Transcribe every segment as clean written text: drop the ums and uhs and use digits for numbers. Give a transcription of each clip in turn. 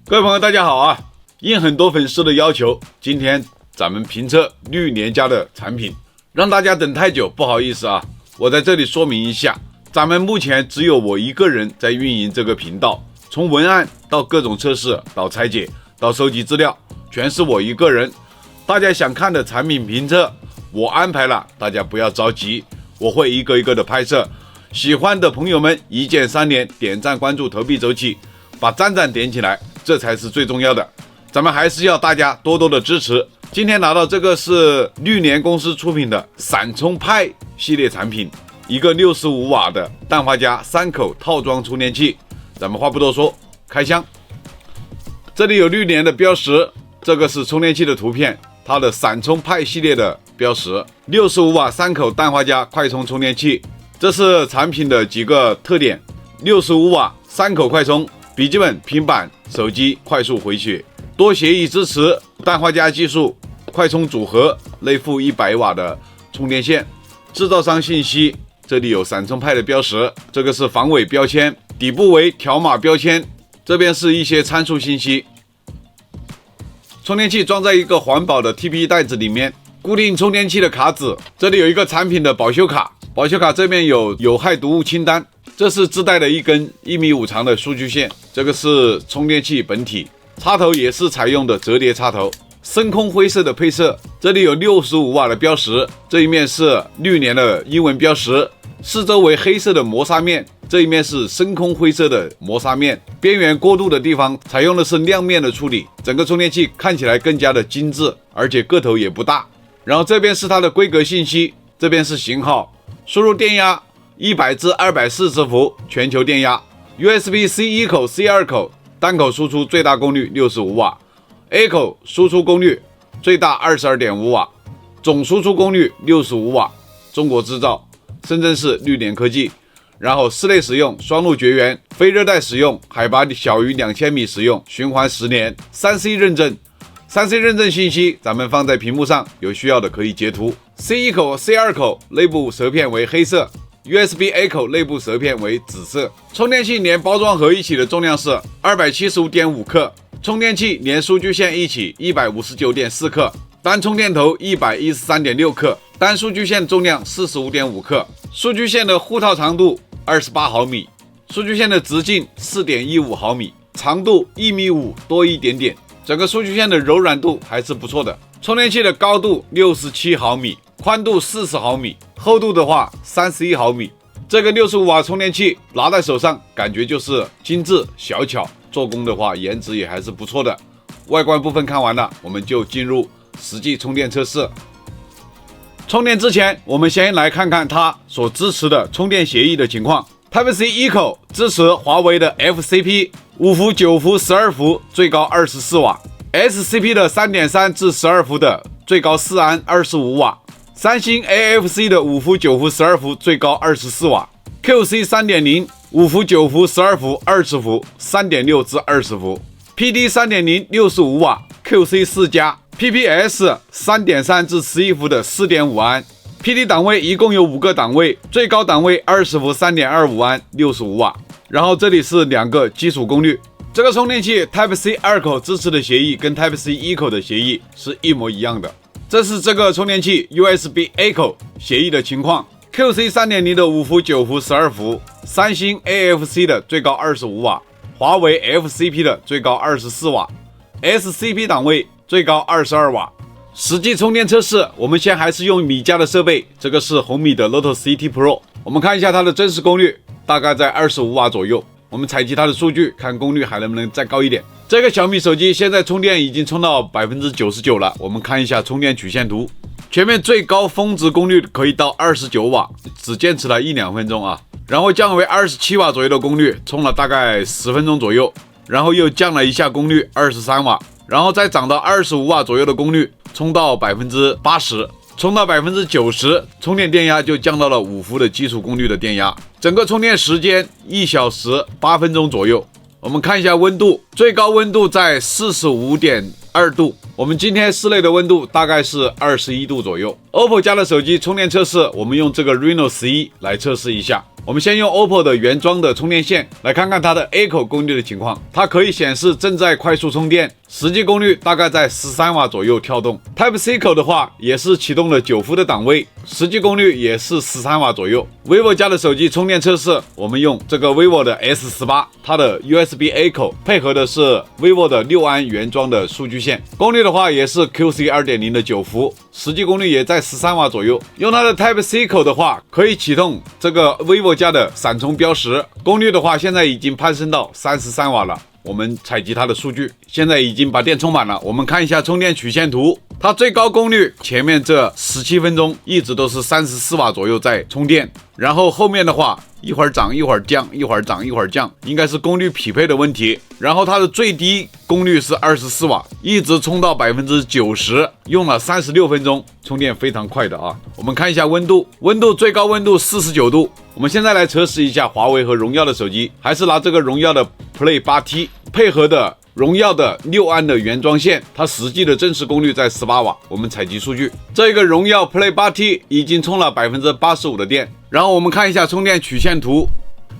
各位朋友大家好啊，应很多粉丝的要求，今天咱们评测绿联家的产品，让大家等太久，不好意思啊，我在这里说明一下，咱们目前只有我一个人在运营这个频道，从文案到各种测试到拆解到收集资料，全是我一个人。大家想看的产品评测我安排了，大家不要着急，我会一个一个的拍摄。喜欢的朋友们一键3连，点赞关注投币走起，把赞点起来，这才是最重要的。咱们还是要大家多多的支持。今天拿到这个是绿联公司出品的闪充派系列产品，一个65瓦的氮化镓3口套装充电器。咱们话不多说，开箱。这里有绿联的标识，这个是充电器的图片，它的闪充派系列的标识，65瓦3口氮化镓快充充电器。这是产品的几个特点：65瓦3口快充，笔记本、平板、手机快速回血，多协议支持，氮化镓技术，快充组合，内附100瓦的充电线。制造商信息，这里有闪充派的标识，这个是防伪标签，底部为条码标签，这边是一些参数信息。充电器装在一个环保的 TPE 袋子里面，固定充电器的卡纸，这里有一个产品的保修卡，保修卡这边有有害毒物清单，这是自带的一根1.5米长的数据线，这个是充电器本体，插头也是采用的折叠插头，深空灰色的配色，这里有65瓦的标识，这一面是绿联的英文标识，四周为黑色的磨砂面，这一面是深空灰色的磨砂面，边缘过渡的地方采用的是亮面的处理，整个充电器看起来更加的精致，而且个头也不大。然后这边是它的规格信息，这边是型号，输入电压100至240伏，全球电压 USB-C 1口 C 2口，单口输出最大功率65瓦 A 口输出功率最大22.5瓦，总输出功率65瓦，中国制造，深圳市绿联科技。然后室内使用，双路绝缘，非热带使用，海拔小于2000米使用，循环10年， 3C 认证。3C 认证信息咱们放在屏幕上，有需要的可以截图。C 1口 C 2口内部舌片为黑色， USB A 口内部舌片为紫色。充电器连包装盒一起的重量是 275.5 克，充电器连数据线一起 159.4 克，单充电头 113.6 克，单数据线重量 45.5 克，数据线的护套长度28毫米，数据线的直径 4.15 毫米，长度1.5米多一点点，整个数据线的柔软度还是不错的。充电器的高度67毫米，宽度40毫米，厚度的话31毫米。这个65瓦充电器拿在手上感觉就是精致小巧，做工的话颜值也还是不错的。外观部分看完了，我们就进入实际充电测试。充电之前，我们先来看看它所支持的充电协议的情况。Type-C 1口支持华为的 FCP 5伏、9伏、12伏，最高24瓦 ；SCP 的 3.3 至12伏的，最高4安25瓦；三星 AFC 的5伏、9伏、12伏，最高24瓦；QC 3.0 5伏、9伏、12伏、20伏 3.6 至20伏；PD 3.0 65瓦 ，QC 4加。PPS 3.3 至11伏的 4.5 安 ，PD 档位一共有5个档位，最高档位20伏 3.25 安65瓦。然后这里是2个基础功率。这个充电器 Type-C 2口支持的协议跟 Type-C 1口的协议是一模一样的。这是这个充电器 USB A 口协议的情况。QC 3.0 的5伏、9伏、12伏，三星 AFC 的最高25瓦，华为 FCP 的最高24瓦 ，SCP 档位最高22瓦。实际充电测试，我们先还是用米家的设备，这个是红米的 Lotus CT Pro。我们看一下它的真实功率，大概在25瓦左右。我们采集它的数据，看功率还能不能再高一点。这个小米手机现在充电已经充到 99% 了。我们看一下充电曲线图，前面最高峰值功率可以到29瓦，只坚持了1-2分钟啊。然后降为27瓦左右的功率，充了大概10分钟左右，然后又降了一下功率23瓦。然后再涨到25瓦左右的功率，充到 80%， 充到 90%， 充电电压就降到了5伏的基础功率的电压。整个充电时间1小时8分钟左右。我们看一下温度，最高温度在 45.2 度，我们今天室内的温度大概是21度左右。OPPO 家的手机充电测试，我们用这个 Reno 11来测试一下。我们先用 OPPO 的原装的充电线来看看它的 A 口功率的情况，它可以显示正在快速充电，实际功率大概在13瓦左右跳动。Type C 口的话也是启动了9伏的档位，实际功率也是13瓦左右。vivo 家的手机充电测试，我们用这个 vivo 的 S18， 它的 USB A 口配合的是 vivo 的6安原装的数据线，功率的话也是 QC 2.0 的9伏，实际功率也在13瓦左右。用它的 Type C 口的话，可以启动这个 vivo 家的闪充标识，功率的话现在已经攀升到33瓦了。我们采集它的数据，现在已经把电充满了。我们看一下充电曲线图，它最高功率前面这17分钟一直都是34瓦左右在充电，然后后面的话一会儿涨一会儿降，一会儿涨一会儿降，应该是功率匹配的问题。然后它的最低功率是24瓦，一直充到 90%， 用了36分钟，充电非常快的啊。我们看一下温度，最高温度49度。我们现在来测试一下华为和荣耀的手机，还是拿这个荣耀的 Play 8T 配合的荣耀的6安的原装线，它实际的真实功率在18瓦。我们采集数据，这个荣耀 Play 8T 已经充了 85% 的电。然后我们看一下充电曲线图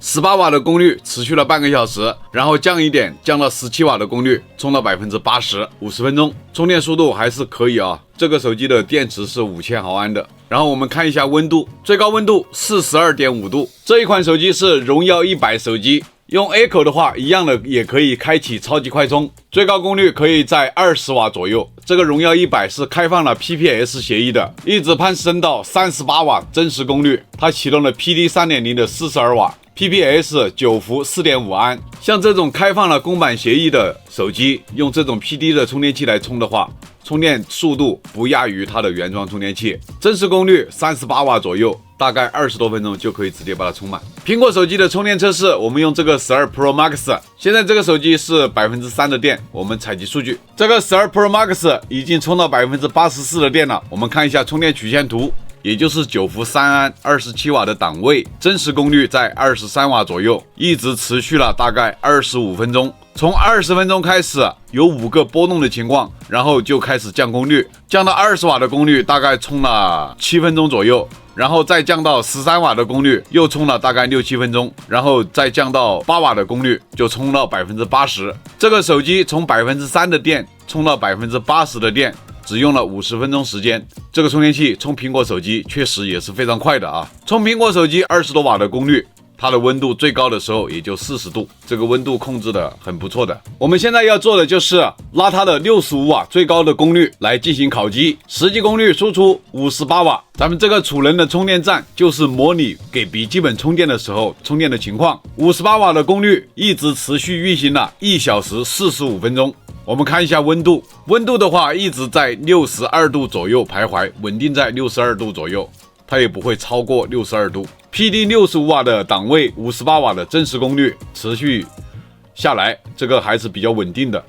，18瓦的功率持续了半个小时，然后降一点，降到17瓦的功率，充到 80%， 50分钟，充电速度还是可以啊。这个手机的电池是5000毫安的。然后我们看一下温度，最高温度 42.5 度。这一款手机是荣耀100手机，用 A 口的话，一样的也可以开启超级快充，最高功率可以在20瓦左右。这个荣耀100是开放了 PPS 协议的，一直攀升到38瓦真实功率，它启动了 PD 3.0 的42瓦。PPS 9伏 4.5 安，像这种开放了公版协议的手机，用这种 PD 的充电器来充的话，充电速度不亚于它的原装充电器，真实功率38瓦左右，大概20多分钟就可以直接把它充满。苹果手机的充电测试，我们用这个12 Pro Max， 现在这个手机是 3% 的电，我们采集数据，这个12 Pro Max 已经充到 84% 的电了。我们看一下充电曲线图，也就是9伏3安27瓦的档位，真实功率在23瓦左右，一直持续了大概25分钟。从20分钟开始有5个波动的情况，然后就开始降功率，降到20瓦的功率大概充了7分钟左右，然后再降到13瓦的功率又充了大概6-7分钟，然后再降到8瓦的功率就充到 80%。 这个手机从 3% 的电充到 80% 的电只用了50分钟时间，这个充电器充苹果手机确实也是非常快的啊！充苹果手机20多瓦的功率，它的温度最高的时候也就40度，这个温度控制的很不错的。我们现在要做的就是拉它的65瓦最高的功率来进行烤机，实际功率输出58瓦。咱们这个储能的充电站就是模拟给笔记本充电的时候充电的情况，58瓦的功率一直持续运行了1小时45分钟。我们看一下温度，温度的话一直在62度左右徘徊，稳定在62度左右，它也不会超过62度。PD 65瓦的档位，58瓦的真实功率持续下来，这个还是比较稳定的。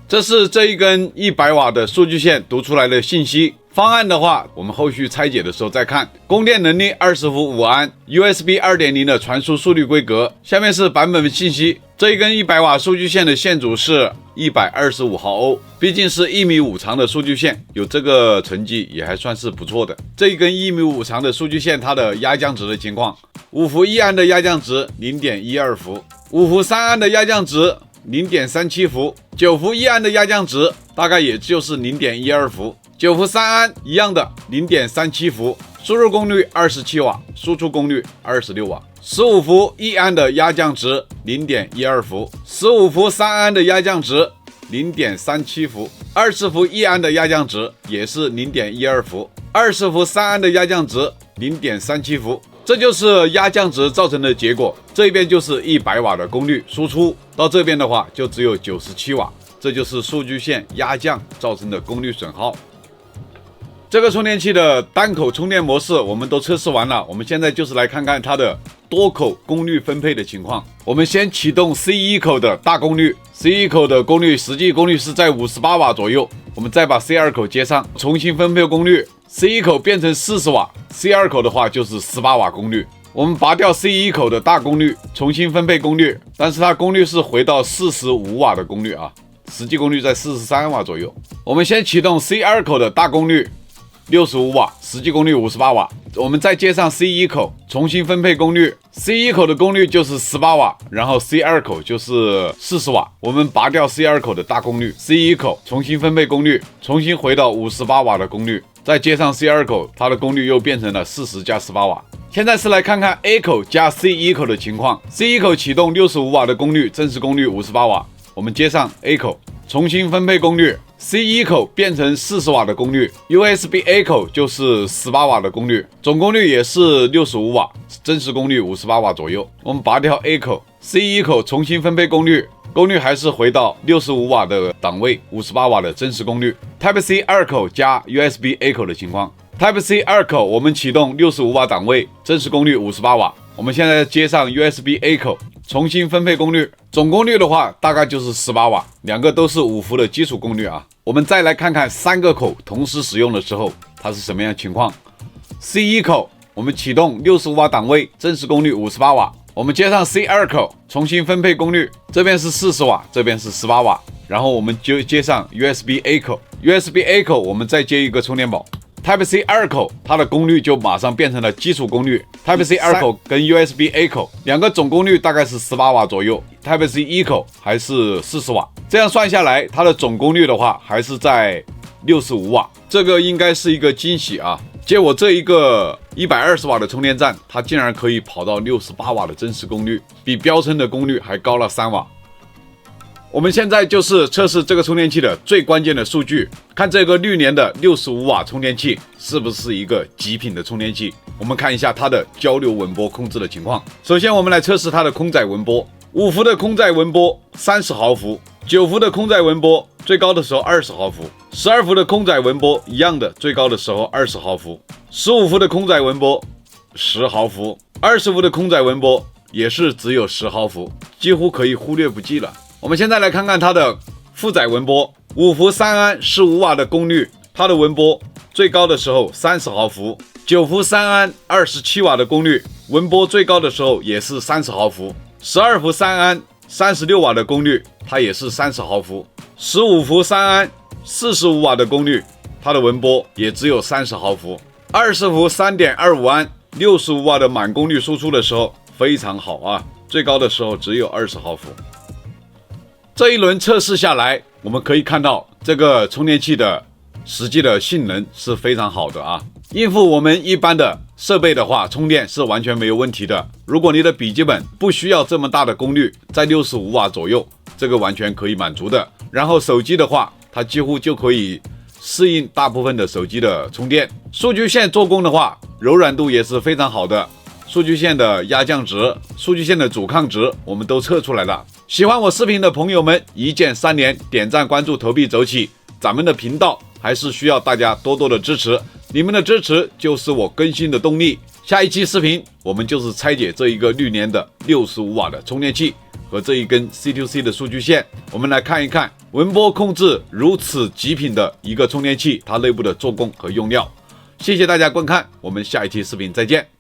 这是这一根100瓦的数据线读出来的信息。方案的话，我们后续拆解的时候再看。供电能力20伏5安 ，USB 2.0 的传输速率规格。下面是版本信息。这一根100瓦数据线的线阻是125毫欧，毕竟是1.5米长的数据线，有这个成绩也还算是不错的。这一根1.5米长的数据线，它的压降值的情况，5伏1安的压降值 0.12 伏，5伏3安的压降值 0.37 伏，9伏1安的压降值大概也就是 0.12 伏，9伏3安一样的 0.37 伏，输入功率27瓦，输出功率26瓦。15伏1安的压降值 0.12 伏，15伏3安的压降值 0.37 伏，20伏1安的压降值也是 0.12 伏，20伏3安的压降值 0.37 伏。这就是压降值造成的结果。这边就是100瓦的功率输出，到这边的话就只有97瓦，这就是数据线压降造成的功率损耗。这个充电器的单口充电模式我们都测试完了，我们现在就是来看看它的多口功率分配的情况。我们先启动 C1 口的大功率， C1 口的功率实际功率是在58瓦左右，我们再把 C2 口接上，重新分配功率， C1 口变成40瓦， C2 口的话就是18瓦功率。我们拔掉 C1 口的大功率，重新分配功率，但是它功率是回到45瓦的功率啊，实际功率在43瓦左右。我们先启动 C2 口的大功率65瓦，实际功率58瓦，我们再接上 C1 口，重新分配功率。C1 口的功率就是18瓦，然后 C2 口就是40瓦。我们拔掉 C2 口的大功率 ，C1 口重新分配功率，重新回到58瓦的功率，再接上 C2 口，它的功率又变成了40加18瓦。现在是来看看 A 口加 C1 口的情况。C1 口启动65瓦的功率，真实功率58瓦。我们接上 A 口，重新分配功率。C1 口变成40瓦的功率 ，USB A 口就是18瓦的功率，总功率也是65瓦，真实功率58瓦左右。我们拔掉 A 口 ，C1 口重新分配功率，功率还是回到65瓦的档位，58瓦的真实功率。Type C 2口加 USB A 口的情况 ，Type C 2口我们启动65瓦档位，真实功率58瓦。我们现在接上 USB A 口，重新分配功率，总功率的话大概就是18瓦，两个都是5伏的基础功率啊。我们再来看看3个口同时使用的时候，它是什么样的情况。C1 口我们启动65瓦档位，真实功率58瓦。我们接上 C2 口，重新分配功率，这边是40瓦，这边是18瓦。然后我们就接上 USB A 口 ，USB A 口我们再接一个充电宝。Type C 2口，它的功率就马上变成了基础功率。Type C 2口跟 USB A 口两个总功率大概是18瓦左右。Type C 1口还是40瓦，这样算下来，它的总功率的话还是在65瓦。这个应该是一个惊喜啊！接我这一个120瓦的充电站，它竟然可以跑到68瓦的真实功率，比标称的功率还高了3瓦。我们现在就是测试这个充电器的最关键的数据，看这个绿联的65瓦充电器是不是一个极品的充电器。我们看一下它的交流文波控制的情况。首先我们来测试它的空载文波，5伏的空载文波30毫伏，9伏的空载文波最高的时候20毫伏，12伏的空载文波一样的，最高的时候20毫伏，15伏的空载文波10毫伏，20伏的空载文波也是只有10毫伏，几乎可以忽略不计了。我们现在来看看它的负载文波，5伏3安15瓦的功率，它的文波最高的时候30毫伏，9伏3安27瓦的功率，文波最高的时候也是30毫伏，12伏3安36瓦的功率，它也是30毫伏，15伏3安45瓦的功率，它的文波也只有30毫伏，20伏3.25安65瓦的满功率输出的时候非常好啊，最高的时候只有20毫伏。这一轮测试下来，我们可以看到这个充电器的实际的性能是非常好的啊。应付我们一般的设备的话，充电是完全没有问题的。如果你的笔记本不需要这么大的功率，在65瓦左右，这个完全可以满足的。然后手机的话，它几乎就可以适应大部分的手机的充电。数据线做工的话，柔软度也是非常好的。数据线的压降值、数据线的阻抗值，我们都测出来了。喜欢我视频的朋友们，一键3连，点赞、关注、投币走起。咱们的频道还是需要大家多多的支持，你们的支持就是我更新的动力。下一期视频，我们就是拆解这一个绿联的65瓦的充电器和这一根 C2C 的数据线，我们来看一看文波控制如此极品的一个充电器，它内部的做工和用料。谢谢大家观看，我们下一期视频再见。